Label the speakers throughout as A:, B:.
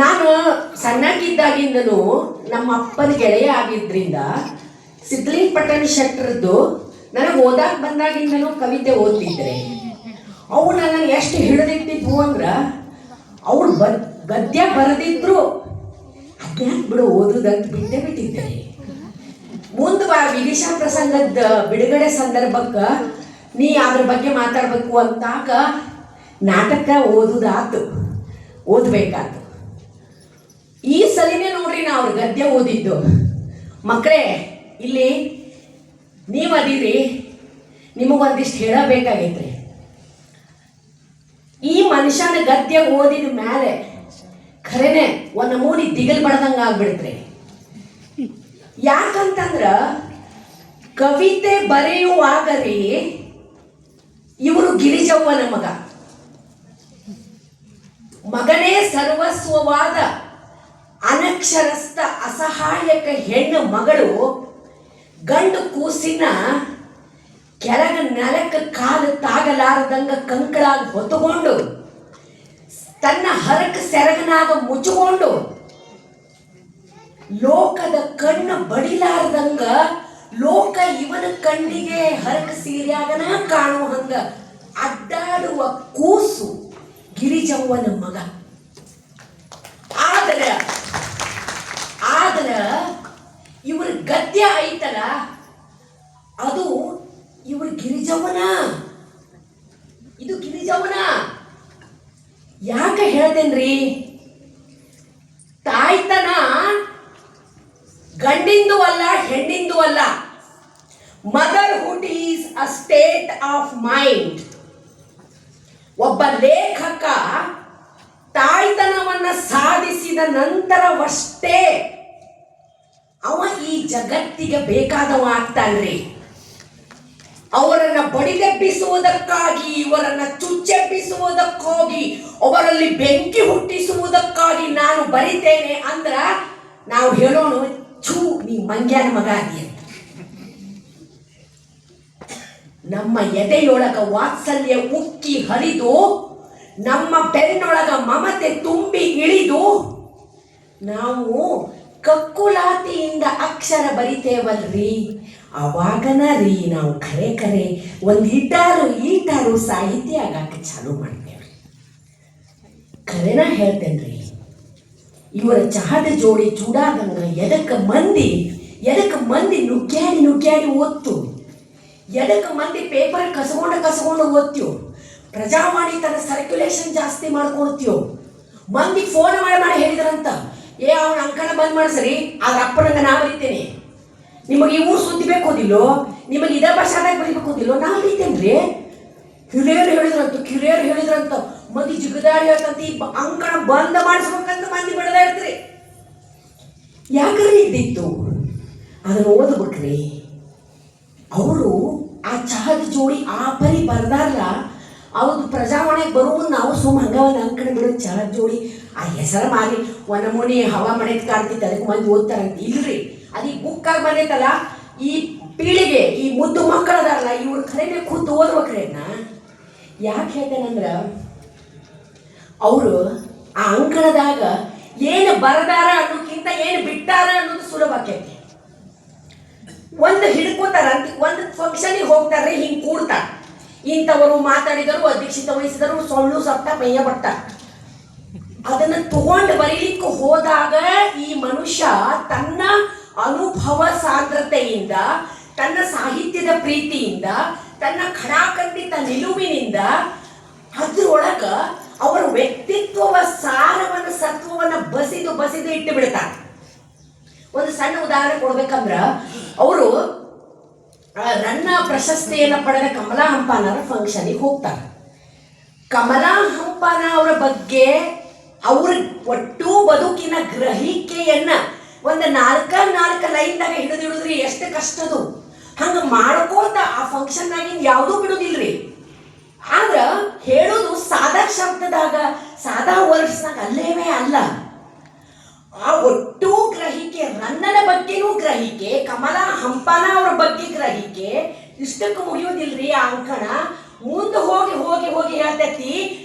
A: ನಾನು ಸಣ್ಣಕ್ಕಿದ್ದಾಗಿಂದನೂ ನಮ್ಮ ಅಪ್ಪನ ಗೆಳೆಯ ಆಗಿದ್ರಿಂದ ಸಿದ್ಲಿಂಗ್ ಶೆಟ್ಟರದ್ದು ನನಗೆ ಓದಾಕ್ ಬಂದಾಗಿಂದನೂ ಕವಿತೆ ಓದ್ತಿದ್ರೆ ಅವು ನನಗೆ ಎಷ್ಟು ಹಿಡಿದಿಟ್ಟಿದ್ವು ಅಂದ್ರೆ ಅವಳು ಗದ್ಯ ಬರೆದಿದ್ರು ಅದ್ಯಾಕೆ ಬಿಡು ಓದುದಂತ ಬಿಟ್ಟೇ ಬಿಟ್ಟಿದ್ದೆ. ಮುಂದೆ ವಿದಿಶಾ ಪ್ರಸಂಗದ ಬಿಡುಗಡೆ ಸಂದರ್ಭಕ್ಕೆ ನೀ ಅದ್ರ ಬಗ್ಗೆ ಮಾತಾಡಬೇಕು ಅಂತಾಗ ನಾಟಕ ಓದುದಾತು, ಓದಬೇಕಾತು. ಈ ಸಲಿನೇ ನೋಡ್ರಿ ನಾ ಅವ್ರ ಗದ್ಯ ಓದಿದ್ದು. ಮಕ್ಕಳೇ, ಇಲ್ಲಿ ನೀವು ಅದೀರಿ, ನಿಮಗೊಂದಿಷ್ಟು ಹೇಳಬೇಕಾಗೈತ್ರಿ. ಈ ಮನುಷ್ಯನ ಗದ್ಯ ಓದಿದ ಮೇಲೆ ಖರೇನೆ ಒಂದು ನಮೂನಿ ದಿಗಲ್ ಬಡ್ದಂಗ ಆಗ್ಬಿಡ್ತ್ರಿ. ಯಾಕಂತಂದ್ರ ಕವಿತೆ ಬರೆಯುವಾಗ ರೀ ಇವರು ಗಿರಿಜವ್ವನ ಮಗನೇ ಸರ್ವಸ್ವವಾದ ಅನಕ್ಷರಸ್ಥ ಅಸಹಾಯಕ ಹೆಣ್ಣು ಮಗಳು ಗಂಡು ಕೂಸಿನ ಕೆಳಗ ನೆಲಕ್ಕೆ ಕಾಲು ತಾಗಲಾರದಂಗ ಕಂಕಳಾಗಿ ಹೊತ್ತುಕೊಂಡು ತನ್ನ ಹರಕ ಸೆರಗನಾಗ ಮುಚ್ಚಿಕೊಂಡು ಲೋಕದ ಕಣ್ಣು ಬಡಿಲಾರದಂಗ ಲೋಕ ಇವನ ಕಣ್ಣಿಗೆ ಹರಕ ಸೀರ್ಯಾಗನ ಕಾಣುವಂಗ ಅಡ್ಡಾಡುವ ಕೂಸು ಗಿರಿಜವ್ವನ ಮಗ. ಆದ್ರ ಇವ್ರ ಗದ್ಯ ಐತಲ್ಲ ಅದು ಇವ್ರ ಗಿರಿಜವ್ವನ, ಇದು ಗಿರಿಜವ್ವನ. ಯಾಕೆ ಹೇಳ್ತೇನ್ರಿ? ತಾಯ್ತನ ಗಂಡಿಂದು ಅಲ್ಲ, ಹೆಣ್ಣಿಂದು ಅಲ್ಲ. Motherhood is a state of mind. ಒಬ್ಬ ಲೇಖಕ ತಾಯ್ತನವನ್ನ ಸಾಧಿಸಿದ ನಂತರವಷ್ಟೇ ಅವ ಈ ಜಗತ್ತಿಗೆ ಬೇಕಾದವ ಆಗ್ತಾನ್ರಿ. ಅವರನ್ನ ಬಡಿದೆಬ್ಬಿಸುವುದಕ್ಕಾಗಿ, ಇವರನ್ನ ಚುಚ್ಚೆಬ್ಬಿಸುವುದಕ್ಕಾಗಿ, ಅವರಲ್ಲಿ ಬೆಂಕಿ ಹುಟ್ಟಿಸುವುದಕ್ಕಾಗಿ ನಾನು ಬರಿತೇನೆ ಅಂದ್ರ ನಾವು ಹೇಳೋಣ, ಛೂ ನೀ ಮಂಗ್ಯಾನ ಮಗ ಅದಿ ಅಂತ. ನಮ್ಮ ಎದೆಯೊಳಗ ವಾತ್ಸಲ್ಯ ಉಕ್ಕಿ ಹರಿದು, ನಮ್ಮ ಬೆನ್ನೊಳಗ ಮಮತೆ ತುಂಬಿ ಇಳಿದು, ನಾವು ಕಕ್ಕುಲಾತಿಯಿಂದ ಅಕ್ಷರ ಬರಿತೇವಲ್ರಿ, ಅವಾಗನ ರೀ ನಾವು ಖರೆ ಒಂದು ಈಟಾರು ಸಾಹಿತ್ಯ ಆಗಾಕ ಚಾಲು ಮಾಡ್ತೇವೆ. ಖರೇನ ಹೇಳ್ತೇನ್ರಿ, ಇವರ ಚಹದ ಜೋಡಿ ಚೂಡಾದಂಗ ಎದಕ್ಕೆ ಮಂದಿ ನುಗ್ಗ್ಯಾಡಿ ಓದ್ತು, ಎದಕ್ಕೆ ಮಂದಿ ಪೇಪರ್ ಕಸ್ಕೊಂಡು ಓದ್ತೀವೋ, ಪ್ರಜಾವಾಣಿ ತನ್ನ ಸರ್ಕ್ಯುಲೇಷನ್ ಜಾಸ್ತಿ ಮಾಡ್ಕೊಳ್ತೀವೋ, ಮಂದಿ ಫೋನ್ ಮಾಡಿ ಹೇಳಿದ್ರಂತ, ಅವನ ಅಂಕಣ ಬಂದ್ ಮಾಡ್ಸರಿ, ಆದ್ರ ಅಪ್ಪನಂಗ ನಾ ಬರೀತೇನೆ, ನಿಮಗೆ ಈ ಊರು ಸುದ್ದಿ ಬೇಕೋದಿಲ್ಲೋ, ನಿಮಗೆ ಇದ ಭಾಷಾದಾಗ ಬರಿಬೇಕೋದಿಲ್ಲೋ, ನಾ ಬರೀತೇನ್ರಿ. ಕಿರಿಯರು ಹೇಳಿದ್ರಂತ ಮಂದಿ ಜಿಗದಾಡಿ ಹೇಳ್ತಂತ ಈ ಅಂಕಣ ಬಂದ್ ಮಾಡಿಸ್ಬೇಕಂತ ಮಂದಿ ಬಿಡದ ಇರ್ತೀರಿ. ಯಾಕ್ರಿ ಇದ್ದಿತ್ತು ಅದನ್ನು ಓದ್ಬೇಕ್ರಿ. ಅವರು ಆ ಚಹದ ಜೋಡಿ ಆ ಪರಿ ಬರ್ದಾರಲ್ಲ, ಅವ್ರದ್ದು ಪ್ರಜಾವಾಣಿಗೆ ಬರುವುದು ನಾವು ಹಂಗ ಒಂದು ಅಂಕಣ ಬಿಡೋದು ಚಹದ ಜೋಡಿ ಆ ಹೆಸರು ಮಾರಿ ಒಂದು ನಮೂನಿ ಹವಾ ಮನೆಗೆ ಕಾಣ್ತಿತ್ತು, ಅದಕ್ಕೆ ಮಂದಿ ಓದ್ತಾರಂತ. ಇಲ್ರಿ, ಅದು ಈ ಬುಕ್ಕಾಗಿ ಬಂದೈತಲ್ಲ, ಈ ಪೀಳಿಗೆ ಈ ಮುದ್ದು ಮಕ್ಕಳದಾರಲ್ಲ ಇವ್ರು ಖರೇನೆ ಖುದ್ದು ಓದ್ಬೇಕ್ರಿ. ಅದನ್ನ ಯಾಕೆ ಹೇಳ್ತೇನಂದ್ರ, ಅವರು ಆ ಅಂಕಣದಾಗ ಏನು ಬರದಾರ ಅನ್ನೋಕ್ಕಿಂತ ಏನು ಬಿಟ್ಟಾರ ಅನ್ನೋದು ಸುಲಭ ಆಕೈತಿ. ಒಂದು ಹಿಡ್ಕೋತಾರ, ಒಂದು ಫಂಕ್ಷನಿಗೆ ಹೋಗ್ತಾರ್ರಿ, ಹಿಂಗೆ ಕೂಡ್ತಾರ, ಇಂಥವರು ಮಾತಾಡಿದರು, ಅಧ್ಯಕ್ಷತೆ ವಹಿಸಿದರು, ಸೊಳ್ಳು ಸಪ್ತ ಮೈಯ ಬಟ್ಟ. ಅದನ್ನು ತಗೊಂಡು ಬರೀಲಿಕ್ಕೆ ಹೋದಾಗ ಈ ಮನುಷ್ಯ ತನ್ನ ಅನುಭವ ಸಾಂದ್ರತೆಯಿಂದ, ತನ್ನ ಸಾಹಿತ್ಯದ ಪ್ರೀತಿಯಿಂದ, ತನ್ನ ಖಡಾಖಂಡಿತ ನಿಲುವಿನಿಂದ ಅದ್ರೊಳಗ ಅವರ ವ್ಯಕ್ತಿತ್ವವ ಸಾರವನ್ನ ಸತ್ವವನ್ನ ಬಸಿದು ಇಟ್ಟು ಬಿಡ್ತಾರೆ. ಒಂದು ಸಣ್ಣ ಉದಾಹರಣೆ ಕೊಡ್ಬೇಕಂದ್ರ, ಅವರು ರನ್ನ ಪ್ರಶಸ್ತಿಯನ್ನು ಪಡೆದ ಕಮಲಾ ಹಂಪಾನವರ ಫಂಕ್ಷನಿಗೆ ಹೋಗ್ತಾರೆ. ಕಮಲಾ ಹಂಪಾನ ಅವರ ಬಗ್ಗೆ ಅವ್ರ ಒಟ್ಟು ಬದುಕಿನ ಗ್ರಹಿಕೆಯನ್ನ ಒಂದು ನಾಲ್ಕು ಲೈನ್ದಾಗ ಹಿಡಿದಿಡುದ್ರಿ ಎಷ್ಟು ಕಷ್ಟದು. ಹಂಗ ಮಾಡ್ಕೋತ ಆ ಫಂಕ್ಷನ್ನಾಗಿಂದ ಯಾವುದೂ ಬಿಡುದಿಲ್ರಿ. ಆದ್ರ ಹೇಳೋದು ಸಾದಾ ಶಬ್ದದಾಗ, ಸಾದಾ ವರ್ಡ್ಸ್ನಾಗ ಅಲ್ಲೇವೇ ಅಲ್ಲ. ಆ ಒಟ್ಟು ಗ್ರಹಿಕೆ, ರನ್ನನ ಬಗ್ಗೆನೂ ಗ್ರಹಿಕೆ, ಕಮಲಾ ಹಂಪಾನ ಅವ್ರ ಬಗ್ಗೆ ಗ್ರಹಿಕೆ, ಇಷ್ಟಕ್ಕೆ ಮುಗಿಯೋದಿಲ್ರಿ ಆ ಅಂಕಣ. ಮುಂದೆ ಹೋಗಿ ಹೋಗಿ ಹೋಗಿ ಹೇಳ್ತೈತಿ,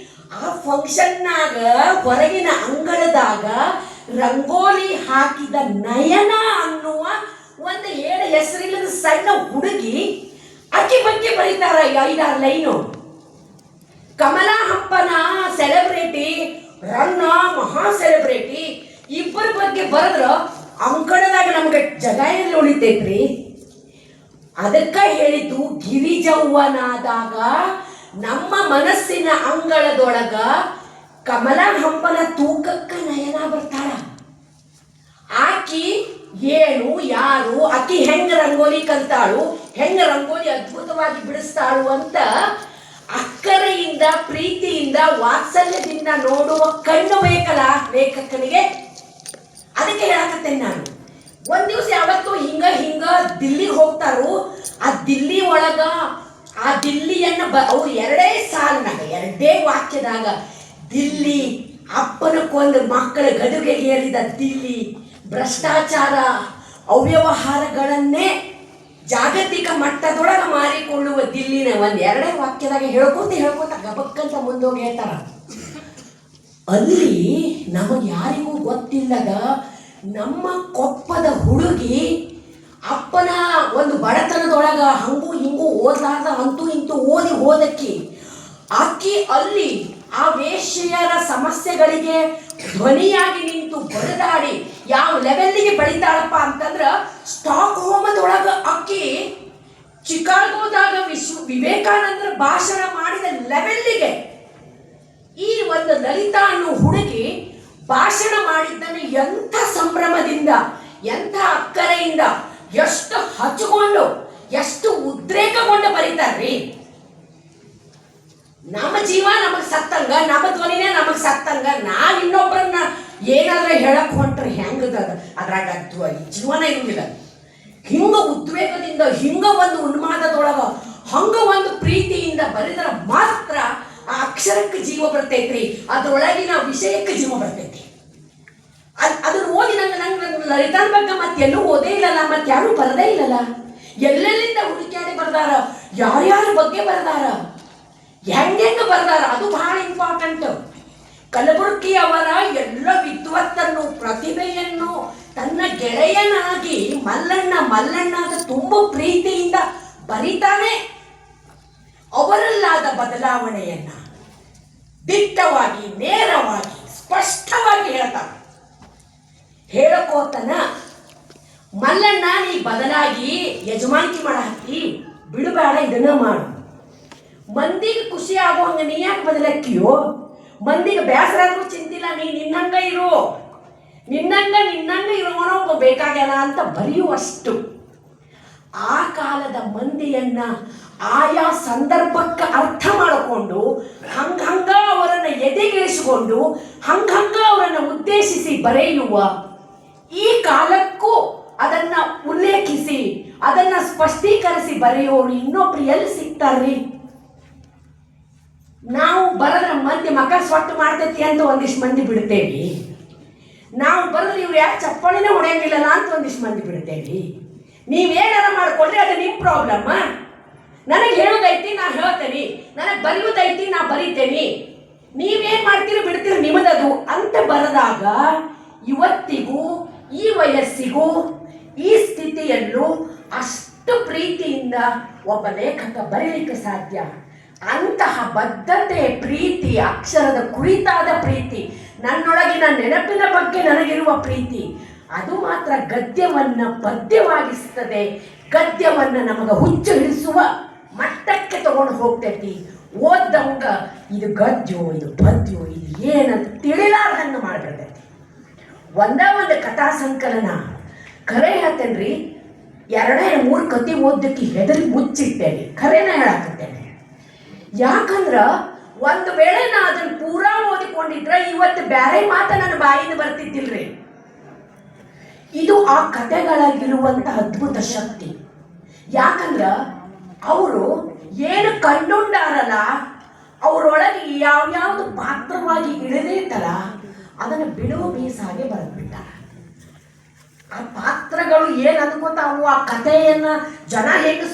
A: ಆ ಫಂಕ್ಷನ್ನಾಗ ಹೊರಗಿನ ಅಂಗಳದಾಗ ರಂಗೋಲಿ ಹಾಕಿದ ನಯನ ಅನ್ನುವ ಒಂದು ಏಳು ಹೆಸರಿಲ್ಲದ ಸಣ್ಣ ಹುಡುಗಿ ಅಕ್ಕಿ ಬಗ್ಗೆ ಬರೀತಾರ 5-6 ಲೈನು. ಕಮಲಾ ಹಂಪನ ಸೆಲೆಬ್ರಿಟಿ, ರನ್ನ ಮಹಾ ಸೆಲೆಬ್ರಿಟಿ, ಇಬ್ಬರ ಬಗ್ಗೆ ಬರೆದ್ರ ಅಂಕಣದಾಗ ನಮ್ಗೆ ಜಗ ಎಲ್ಲಿ ಉಳಿತೈತ್ರಿ? ಅದಕ್ಕ ಹೇಳಿದ್ದು ಗಿರಿಜವ್ವನಾದಾಗ ನಮ್ಮ ಮನಸ್ಸಿನ ಅಂಗಳದೊಳಗ ಕಮಲಾ ಹಂಪನ ತೂಕಕ್ಕ ನಯನ ಬರ್ತಾಳ. ಆಕಿ ಏನು ಯಾರು, ಆಕಿ ಹೆಂಗ ರಂಗೋಲಿ ಕಲ್ತಾಳು, ಹೆಂಗ ರಂಗೋಲಿ ಅದ್ಭುತವಾಗಿ ಬಿಡಿಸ್ತಾಳು ಅಂತ ಅಕ್ಕರೆಯಿಂದ, ಪ್ರೀತಿಯಿಂದ, ವಾತ್ಸಲ್ಯದಿಂದ ನೋಡುವ ಕಣ್ಣು ಬೇಕಲ್ಲ ಲೇಖಕನಿಗೆ. ಅದಕ್ಕೆ ಹೇಳಕತ್ತೇನೆ ನಾನು. ಒಂದ್ ದಿವ್ಸ ಯಾವತ್ತು ಹಿಂಗ ದಿಲ್ಲಿಗೆ ಹೋಗ್ತಾರು. ಆ ದಿಲ್ಲಿ ಒಳಗ ಆ ದಿಲ್ಲಿಯನ್ನ ಅವ್ರು 2 ಸಾಲಿನಾಗ 2 ವಾಕ್ಯದಾಗ ದಿಲ್ಲಿ, ಅಪ್ಪನ ಕೊಂದು ಮಕ್ಕಳ ಗದುಗೆಗೆ ಏರಿದ ದಿಲ್ಲಿ, ಭ್ರಷ್ಟಾಚಾರ, ಅವ್ಯವಹಾರಗಳನ್ನೇ ಜಾಗತಿಕ ಮಟ್ಟದೊಳಗೆ ಮಾರಿಕೊಳ್ಳುವ ದಿಲ್ಲಿನ 1-2 ವಾಕ್ಯದಾಗ ಹೇಳ್ಕೋತ ಗಬಕ್ಕಂತ ಮುಂದೋಗಿ ಹೇಳ್ತಾರ. ಅಲ್ಲಿ ನಮಗೆ ಯಾರಿಗೂ ಗೊತ್ತಿಲ್ಲದ ನಮ್ಮ ಕೊಪ್ಪದ ಹುಡುಗಿ ಅಪ್ಪನ ಒಂದು ಬಡತನದೊಳಗ ಹಂಗೂ ಹಿಂಗೂ ಓದ್ಲಾರ್ದ ಅಂತೂ ಇಂತೂ ಓದಿ ಹೋದಕ್ಕಿ ಆಕಿ ಅಲ್ಲಿ ಆ ವೇಶ್ಯೆಯರ ಸಮಸ್ಯೆಗಳಿಗೆ ಧ್ವನಿಯಾಗಿ ನಿಂತು ಬಡದಾಡಿ ಯಾವ ಲೆವೆಲ್ಲಿಗೆ ಬೆಳಿತಾಳಪ್ಪ ಅಂತಂದ್ರ ಸ್ಟಾಕ್ ಹೋಮದೊಳಗ ಅಕ್ಕಿ ಚಿಕಾಗೋದಾಗ ವಿವೇಕಾನಂದರ ಭಾಷಣ ಮಾಡಿದ ಲೆವೆಲ್ಲಿಗೆ ಈ ಒಂದು ಲಲಿತಾ ಅನ್ನೋ ಹುಡುಗಿ ಭಾಷಣ ಮಾಡಿದ್ದನ್ನು ಎಂಥ ಸಂಭ್ರಮದಿಂದ, ಎಂಥ ಅಕ್ಕರೆಯಿಂದ, ಎಷ್ಟು ಹಚ್ಚಿಕೊಂಡು, ಎಷ್ಟು ಉದ್ರೇಕಗೊಂಡು ಬರೀತಾರ್ರಿ. ನಮ್ಮ ಜೀವ ನಮಗ್ ಸತ್ತಂಗ, ನಮ್ಮ ಧ್ವನಿನೇ ನಮಗ್ ಸತ್ತಂಗ, ನಾವ್ ಇನ್ನೊಬ್ಬರನ್ನ ಏನಾದ್ರೆ ಹೇಳಕ್ ಹೊಂಟ್ರೆ ಹೆಂಗದ ಅದ್ರಾಗ ಜೀವನ ಇರುವುದಿಲ್ಲ. ಹಿಂಗ ಉದ್ವೇಗದಿಂದ, ಹಿಂಗ ಒಂದು ಉನ್ಮಾದದೊಳಗ, ಹಂಗ ಒಂದು ಪ್ರೀತಿಯಿಂದ ಬರೆದ್ರ ಮಾತ್ರ ಆ ಅಕ್ಷರಕ್ಕೆ ಜೀವ ಬರ್ತೈತ್ರಿ, ಅದ್ರೊಳಗಿನ ವಿಷಯಕ್ಕೆ ಜೀವ ಬರ್ತೈತಿ. ಅದನ್ನ ಓದಿ ನಂಗೆ ಲಲಿತಾನ್ ಬಗ್ಗೆ ಮತ್ತೆ ಎಲ್ಲೂ ಓದೇ ಇಲ್ಲಲ್ಲ, ಮತ್ತೆ ಯಾರು ಬರದೇ ಇಲ್ಲಲ್ಲ. ಎಲ್ಲೆಲ್ಲಿಂದ ಹುಡುಕ್ಯಾಡಿ ಬರ್ದಾರ, ಯಾರ್ಯಾರ ಬಗ್ಗೆ ಬರ್ದಾರ, ಹೆಂಗೆಂಗ ಬರ್ದಾರ, ಅದು ಬಹಳ ಇಂಪಾರ್ಟೆಂಟ್. ಕಲಬುರ್ಗಿ ಅವರ ಎಲ್ಲ ವಿದ್ವತ್ತನ್ನು, ಪ್ರತಿಭೆಯನ್ನು ತನ್ನ ಗೆಳೆಯನಾಗಿ ಮಲ್ಲಣ್ಣಾದ ತುಂಬ ಪ್ರೀತಿಯಿಂದ ಬರಿತಾನೆ. ಅವರಲ್ಲಾದ ಬದಲಾವಣೆಯನ್ನ ದಿಟ್ಟವಾಗಿ, ನೇರವಾಗಿ, ಸ್ಪಷ್ಟವಾಗಿ ಹೇಳ್ತಾನೆ. ಹೇಳಕೋತನ ಮಲ್ಲಣ್ಣ ನೀ ಬದಲಾಗಿ ಯಜಮಾನಿಕೆ ಮಾಡ ಹತ್ತಿ ಬಿಡಬೇಡ, ಇದನ್ನ ಮಾಡು. ಮಂದಿಗೆ ಖುಷಿ ಆಗೋ ಹಂಗ ನೀ ಯಾಕೆ ಬದಲಾಕಿಯೋ? ಮಂದಿಗೆ ಬೇಸರ ಆದ್ರೂ ಚಿಂತಿಲ್ಲ, ನೀ ನಿನ್ನಂಗ ಇರು, ನಿನ್ನಂಗ ಇರೋನೊಬ್ಬ ಬೇಕಾಗ್ಯಾನ ಅಂತ ಬರೆಯುವಷ್ಟು ಆ ಕಾಲದ ಮಂದಿಯನ್ನ ಆಯಾ ಸಂದರ್ಭಕ್ಕೆ ಅರ್ಥ ಮಾಡಿಕೊಂಡು ಹಂಗ ಅವರನ್ನ ಎದೆಗಿಳಿಸಿಕೊಂಡು ಹಂಗ ಅವರನ್ನ ಉದ್ದೇಶಿಸಿ ಬರೆಯುವ ಈ ಕಾಲಕ್ಕೂ ಅದನ್ನ ಉಲ್ಲೇಖಿಸಿ ಅದನ್ನ ಸ್ಪಷ್ಟೀಕರಿಸಿ ಬರೆಯೋರು ಇನ್ನೊಬ್ರು ಎಲ್ಲಿ ಸಿಗ್ತಾರ್ರಿ? ನಾವು ಬರೆದ್ರೆ ಮಂದಿ ಮಕ್ಕ ಸ್ವಟ್ಟು ಮಾಡ್ತೈತಿ ಅಂತ ಒಂದಿಷ್ಟು ಮಂದಿ ಬಿಡ್ತೇವಿ. ನಾವು ಬರೆದ್ರೆ ಇವ್ರು ಯಾಕೆ ಚಪ್ಪಾಳಿನೇ ಹೊಡೆಯಂಗಿಲ್ಲಲ್ಲ ಅಂತ ಒಂದಿಷ್ಟು ಮಂದಿ ಬಿಡ್ತೇವಿ. ನೀವೇನಾರ ಮಾಡ್ಕೊಳ್ರಿ, ಅದು ನಿಮ್ಮ ಪ್ರಾಬ್ಲಮ್. ನನಗೆ ಹೇಳೋದೈತಿ ನಾ ಹೇಳ್ತೇನೆ, ನನಗೆ ಬರೆಯೋದೈತಿ ನಾ ಬರೀತೇನೆ, ನೀವೇನ್ ಮಾಡ್ತೀರಿ ಬಿಡ್ತೀರಿ ನಿಮ್ಮದದು ಅಂತ ಬರೆದಾಗ ಇವತ್ತಿಗೂ ಈ ವಯಸ್ಸಿಗೂ ಈ ಸ್ಥಿತಿಯಲ್ಲೂ ಅಷ್ಟು ಪ್ರೀತಿಯಿಂದ ಒಬ್ಬ ಲೇಖಕ ಬರೀಲಿಕ್ಕೆ ಸಾಧ್ಯ. ಅಂತಹ ಬದ್ಧತೆ, ಪ್ರೀತಿ, ಅಕ್ಷರದ ಕುರಿತಾದ ಪ್ರೀತಿ, ನನ್ನೊಳಗಿನ ನೆನಪಿನ ಬಗ್ಗೆ ನನಗಿರುವ ಪ್ರೀತಿ, ಅದು ಮಾತ್ರ ಗದ್ಯವನ್ನ ಪದ್ಯವಾಗಿಸ್ತದೆ. ಗದ್ಯವನ್ನ ನಮಗೆ ಹುಚ್ಚು ಹಿಡಿಸುವ ಮಟ್ಟಕ್ಕೆ ತಗೊಂಡು ಹೋಗ್ತೈತಿ. ಓದ್ದವಂಗ ಇದು ಗದ್ಯೋ ಇದು ಪದ್ಯೋ ಇದು ಏನಂತ ತಿಳಿಲಾರ್ದಂಗ ಮಾಡ್ಬಿಡ್ತೈತಿ. ಒಂದು ಕಥಾ ಸಂಕಲನ ಖರೆ ಹೇಳ್ತೇನ್ರಿ, 2-3 ಕತೆ ಓದಕ್ಕೆ ಹೆದರಿ ಮುಚ್ಚಿಟ್ಟೇನೆ. ಖರೇನ ಹೇಳಾಕತ್ತೇನೆ. ಯಾಕಂದ್ರ ಒಂದು ವೇಳೆ ನಾ ಅದನ್ನ ಪೂರಾ ಓದಿಕೊಂಡಿದ್ರೆ ಇವತ್ತು ಬ್ಯಾರೆ ಮಾತ ನನ್ನ ಬಾಯಿಂದ ಬರ್ತಿದ್ದಿಲ್ರಿ. ಇದು ಆ ಕಥೆಗಳಾಗಿರುವಂತ ಅದ್ಭುತ ಶಕ್ತಿ. ಯಾಕಂದ್ರ ಅವರು ಏನು ಕಂಡುಂಡಾರಲ್ಲ, ಅವರೊಳಗೆ ಯಾವ್ಯಾವ್ದು ಪಾತ್ರವಾಗಿ ಇಳಿದಿರ್ತಲ್ಲ ಅದನ್ನು ಬಿಡುವ ಮೀಸಾಗೆ ಬರೆದ್ಬಿಟ್ಟಾರ. ಆ ಪಾತ್ರಗಳು ಏನು ಅನ್ಕೋತಾವು, ಆ ಕಥೆಯನ್ನ ಜನ ಹೇಗೆ